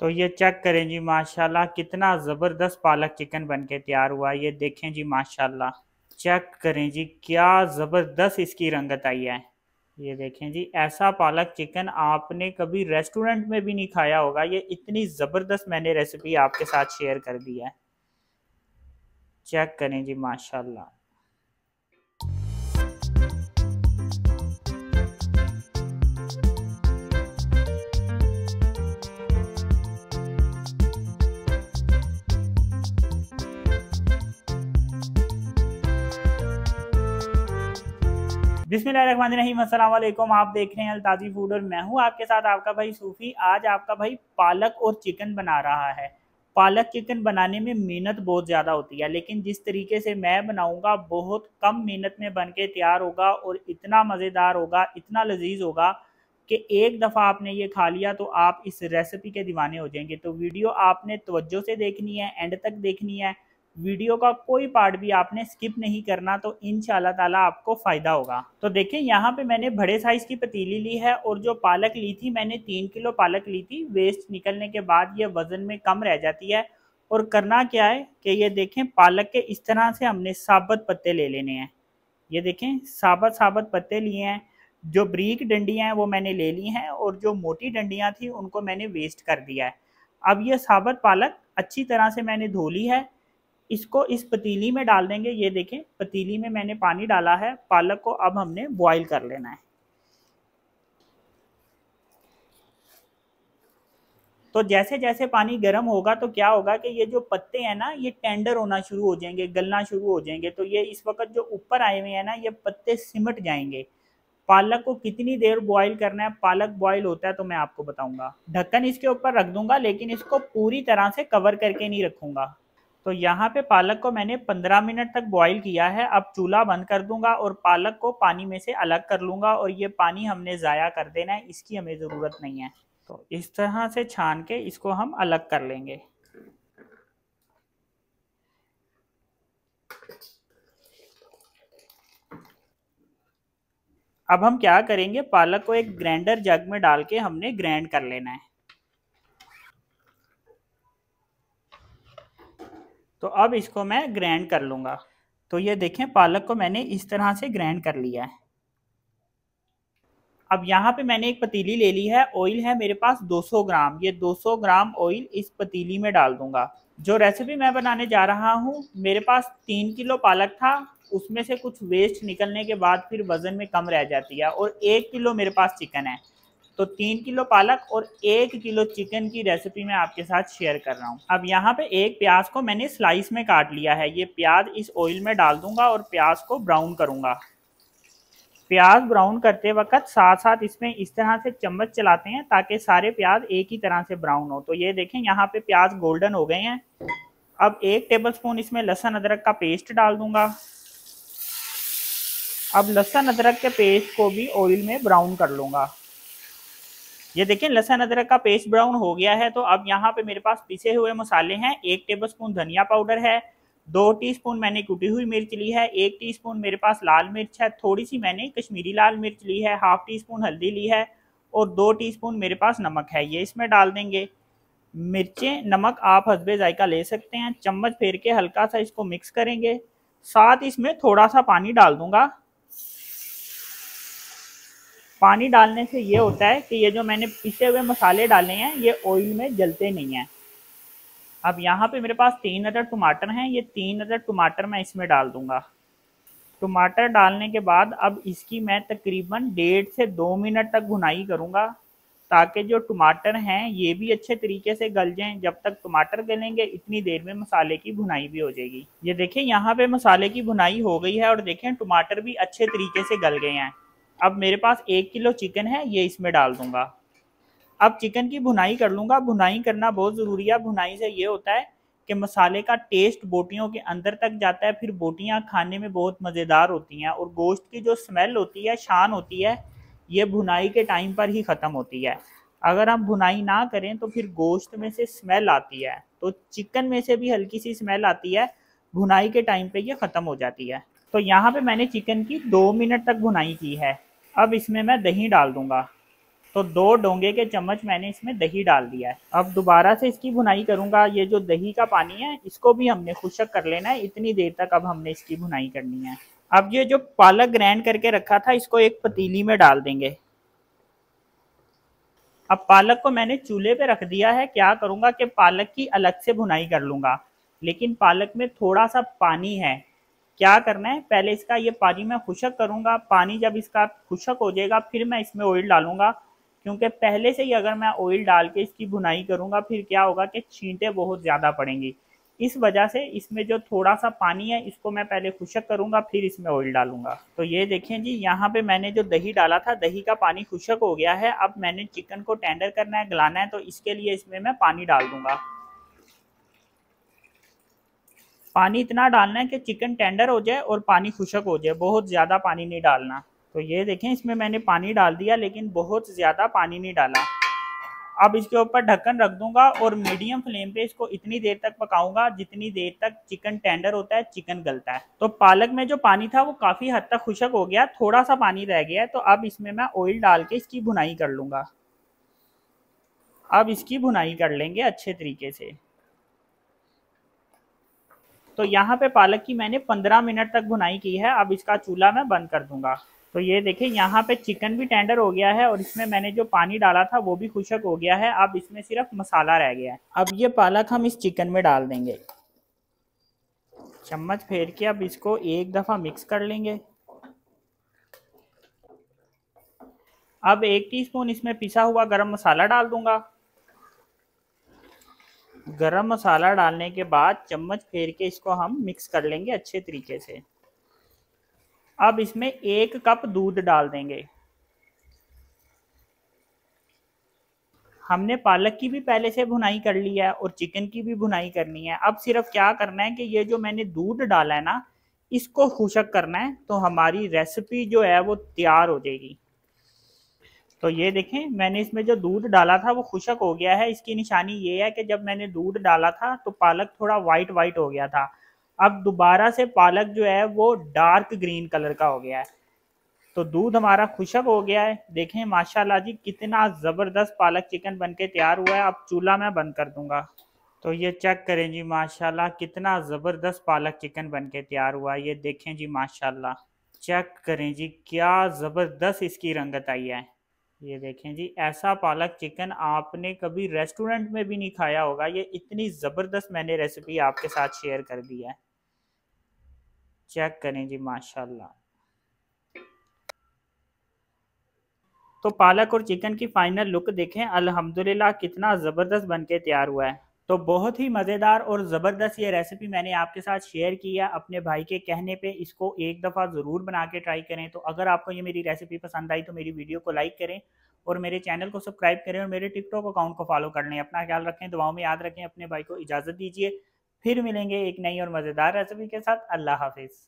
तो ये चेक करें जी माशाल्लाह कितना ज़बरदस्त पालक चिकन बनके तैयार हुआ। ये देखें जी माशाल्लाह, चेक करें जी क्या ज़बरदस्त इसकी रंगत आई है। ये देखें जी, ऐसा पालक चिकन आपने कभी रेस्टोरेंट में भी नहीं खाया होगा। ये इतनी ज़बरदस्त मैंने रेसिपी आपके साथ शेयर कर दी है। चेक करें जी माशाल्लाह। बिस्मिल्लाहिर्रहमानिर्रहीम, अस्सलाम वालेकुम। आप देख रहे हैं अल्ताजी फूड और मैं हूं आपके साथ आपका भाई सूफ़ी। आज आपका भाई पालक और चिकन बना रहा है। पालक चिकन बनाने में मेहनत बहुत ज़्यादा होती है, लेकिन जिस तरीके से मैं बनाऊंगा बहुत कम मेहनत में बन के तैयार होगा और इतना मज़ेदार होगा, इतना लजीज होगा कि एक दफ़ा आपने ये खा लिया तो आप इस रेसिपी के दीवाने हो जाएंगे। तो वीडियो आपने तवज्जो से देखनी है, एंड तक देखनी है। वीडियो का कोई पार्ट भी आपने स्किप नहीं करना, तो इंशाल्लाह ताला आपको फ़ायदा होगा। तो देखें, यहाँ पे मैंने बड़े साइज़ की पतीली ली है और जो पालक ली थी मैंने 3 किलो पालक ली थी। वेस्ट निकलने के बाद ये वज़न में कम रह जाती है। और करना क्या है कि ये देखें, पालक के इस तरह से हमने साबुत पत्ते ले लेने हैं। ये देखें, साबुत साबुत पत्ते लिए हैं। जो ब्रीक डंडियाँ हैं वो मैंने ले ली हैं और जो मोटी डंडियाँ थी उनको मैंने वेस्ट कर दिया है। अब ये साबुत पालक अच्छी तरह से मैंने धो ली है। इसको इस पतीली में डाल देंगे। ये देखें, पतीली में मैंने पानी डाला है। पालक को अब हमने बॉईल कर लेना है। तो जैसे जैसे पानी गर्म होगा तो क्या होगा कि ये जो पत्ते हैं ना, ये टेंडर होना शुरू हो जाएंगे, गलना शुरू हो जाएंगे। तो ये इस वक्त जो ऊपर आए हुए हैं ना, ये पत्ते सिमट जाएंगे। पालक को कितनी देर बॉईल करना है, पालक बॉईल होता है तो मैं आपको बताऊंगा। ढक्कन इसके ऊपर रख दूंगा, लेकिन इसको पूरी तरह से कवर करके नहीं रखूंगा। तो यहाँ पे पालक को मैंने 15 मिनट तक बॉईल किया है। अब चूल्हा बंद कर दूंगा और पालक को पानी में से अलग कर लूंगा। और ये पानी हमने ज़ाया कर देना है, इसकी हमें ज़रूरत नहीं है। तो इस तरह से छान के इसको हम अलग कर लेंगे। अब हम क्या करेंगे, पालक को एक ग्राइंडर जग में डाल के हमने ग्राइंड कर लेना है। तो अब इसको मैं ग्राइंड कर लूँगा। तो ये देखें, पालक को मैंने इस तरह से ग्राइंड कर लिया है। अब यहाँ पे मैंने एक पतीली ले ली है। ऑयल है मेरे पास 200 ग्राम। ये 200 ग्राम ऑयल इस पतीली में डाल दूंगा। जो रेसिपी मैं बनाने जा रहा हूँ, मेरे पास 3 किलो पालक था। उसमें से कुछ वेस्ट निकलने के बाद फिर वज़न में कम रह जाती है। और 1 किलो मेरे पास चिकन है। तो 3 किलो पालक और 1 किलो चिकन की रेसिपी मैं आपके साथ शेयर कर रहा हूँ। अब यहाँ पे एक प्याज को मैंने स्लाइस में काट लिया है। ये प्याज इस ऑयल में डाल दूंगा और प्याज को ब्राउन करूंगा। प्याज ब्राउन करते वक्त साथ साथ इसमें इस तरह से चम्मच चलाते हैं ताकि सारे प्याज एक ही तरह से ब्राउन हो। तो ये देखें, यहाँ पे प्याज गोल्डन हो गए हैं। अब 1 टेबलस्पून इसमें लहसुन अदरक का पेस्ट डाल दूंगा। अब लहसुन अदरक के पेस्ट को भी ऑयल में ब्राउन कर लूंगा। ये देखें, लहसुन अदरक का पेस्ट ब्राउन हो गया है। तो अब यहाँ पे मेरे पास पिसे हुए मसाले हैं। 1 टेबलस्पून धनिया पाउडर है, 2 टीस्पून मैंने कुटी हुई मिर्च ली है, 1 टीस्पून मेरे पास लाल मिर्च है, थोड़ी सी मैंने कश्मीरी लाल मिर्च ली है, हाफ टीस्पून हल्दी ली है और 2 टीस्पून मेरे पास नमक है। ये इसमें डाल देंगे। मिर्चें नमक आप हस्बे जायका ले सकते हैं। चम्मच फेर के हल्का सा इसको मिक्स करेंगे। साथ इसमें थोड़ा सा पानी डाल दूंगा। पानी डालने से ये होता है कि ये जो मैंने पिसे हुए मसाले डाले हैं ये ऑयल में जलते नहीं हैं। अब यहाँ पे मेरे पास 3 अदद टमाटर हैं। ये 3 अदद टमाटर मैं इसमें डाल दूंगा। टमाटर डालने के बाद अब इसकी मैं तकरीबन 1.5 से 2 मिनट तक भुनाई करूँगा, ताकि जो टमाटर हैं ये भी अच्छे तरीके से गल जाएं। जब तक टमाटर गलेंगे इतनी देर में मसाले की भुनाई भी हो जाएगी। ये देखें, यहाँ पे मसाले की भुनाई हो गई है और देखें टमाटर भी अच्छे तरीके से गल गए हैं। अब मेरे पास 1 किलो चिकन है, ये इसमें डाल दूंगा। अब चिकन की भुनाई कर लूँगा। भुनाई करना बहुत ज़रूरी है। भुनाई से ये होता है कि मसाले का टेस्ट बोटियों के अंदर तक जाता है। फिर बोटियाँ खाने में बहुत मज़ेदार होती हैं और गोश्त की जो स्मेल होती है, शान होती है, ये भुनाई के टाइम पर ही ख़त्म होती है। अगर हम भुनाई ना करें तो फिर गोश्त में से स्मेल आती है। तो चिकन में से भी हल्की सी स्मेल आती है, भुनाई के टाइम पे ये ख़त्म हो जाती है। तो यहाँ पे मैंने चिकन की 2 मिनट तक भुनाई की है। अब इसमें मैं दही डाल दूँगा। तो 2 डोंगे के चम्मच मैंने इसमें दही डाल दिया है। अब दोबारा से इसकी भुनाई करूंगा। ये जो दही का पानी है इसको भी हमने खुशक कर लेना है, इतनी देर तक अब हमने इसकी भुनाई करनी है। अब ये जो पालक ग्राइंड करके रखा था इसको एक पतीली में डाल देंगे। अब पालक को मैंने चूल्हे पे रख दिया है। क्या करूंगा कि पालक की अलग से भुनाई कर लूंगा, लेकिन पालक में थोड़ा सा पानी है। क्या करना है, पहले इसका ये पानी मैं खुशक करूंगा। पानी जब इसका खुशक हो जाएगा फिर मैं इसमें ऑयल डालूंगा, क्योंकि पहले से ही अगर मैं ऑयल डाल के इसकी भुनाई करूंगा फिर क्या होगा कि छींटे बहुत ज़्यादा पड़ेंगी। इस वजह से इसमें जो थोड़ा सा पानी है इसको मैं पहले खुशक करूंगा फिर इसमें ऑयल डालूंगा। तो ये देखें जी, यहाँ पे मैंने जो दही डाला था दही का पानी खुशक हो गया है। अब मैंने चिकन को टेंडर करना है, गलाना है, तो इसके लिए इसमें मैं पानी डाल दूंगा। पानी इतना डालना है कि चिकन टेंडर हो जाए और पानी खुशक हो जाए, बहुत ज़्यादा पानी नहीं डालना। तो ये देखें इसमें मैंने पानी डाल दिया, लेकिन बहुत ज़्यादा पानी नहीं डाला। अब इसके ऊपर ढक्कन रख दूंगा और मीडियम फ्लेम पे इसको इतनी देर तक पकाऊंगा जितनी देर तक चिकन टेंडर होता है, चिकन गलता है। तो पालक में जो पानी था वो काफ़ी हद तक खुशक हो गया, थोड़ा सा पानी रह गया है। तो अब इसमें मैं ऑयल डाल के इसकी भुनाई कर लूंगा। अब इसकी भुनाई कर लेंगे अच्छे तरीके से। तो यहाँ पे पालक की मैंने 15 मिनट तक भुनाई की है। अब इसका चूल्हा मैं बंद कर दूंगा। तो ये देखिए यहाँ पे चिकन भी टेंडर हो गया है और इसमें मैंने जो पानी डाला था वो भी खुशक हो गया है। अब इसमें सिर्फ मसाला रह गया है। अब ये पालक हम इस चिकन में डाल देंगे। चम्मच फेर के अब इसको एक दफ़ा मिक्स कर लेंगे। अब 1 टीस्पून इसमें पिसा हुआ गरम मसाला डाल दूंगा। गरम मसाला डालने के बाद चम्मच फेर के इसको हम मिक्स कर लेंगे अच्छे तरीके से। अब इसमें 1 कप दूध डाल देंगे। हमने पालक की भी पहले से भुनाई कर ली है और चिकन की भी भुनाई करनी है। अब सिर्फ क्या करना है कि ये जो मैंने दूध डाला है ना, इसको खुशक करना है, तो हमारी रेसिपी जो है वो तैयार हो जाएगी। तो ये देखें मैंने इसमें जो दूध डाला था वो खुशक हो गया है। इसकी निशानी ये है कि जब मैंने दूध डाला था तो पालक थोड़ा वाइट वाइट हो गया था। अब दोबारा से पालक जो है वो डार्क ग्रीन कलर का हो गया है। तो दूध हमारा खुशक हो गया है। देखें माशाल्लाह जी कितना ज़बरदस्त पालक चिकन बनके तैयार हुआ है। अब चूल्हा मैं बंद कर दूंगा। तो ये चेक करें जी, माशाल्लाह कितना ज़बरदस्त पालक चिकन बनके तैयार हुआ है। ये देखें जी माशाल्लाह, चेक करें जी क्या ज़बरदस्त इसकी रंगत आई है। ये देखें जी, ऐसा पालक चिकन आपने कभी रेस्टोरेंट में भी नहीं खाया होगा। ये इतनी ज़बरदस्त मैंने रेसिपी आपके साथ शेयर कर दी है। चेक करें जी माशाल्लाह। तो पालक और चिकन की फाइनल लुक देखें, अल्हम्दुलिल्लाह कितना ज़बरदस्त बनके तैयार हुआ है। तो बहुत ही मज़ेदार और ज़बरदस्त ये रेसिपी मैंने आपके साथ शेयर की है अपने भाई के कहने पे। इसको एक दफ़ा ज़रूर बना के ट्राई करें। तो अगर आपको ये मेरी रेसिपी पसंद आई तो मेरी वीडियो को लाइक करें और मेरे चैनल को सब्सक्राइब करें और मेरे टिकटॉक अकाउंट को फॉलो कर लें। अपना ख्याल रखें, दुआओं में याद रखें। अपने भाई को इजाज़त दीजिए, फिर मिलेंगे एक नई और मज़ेदार रेसिपी के साथ। अल्लाह हाफिज़।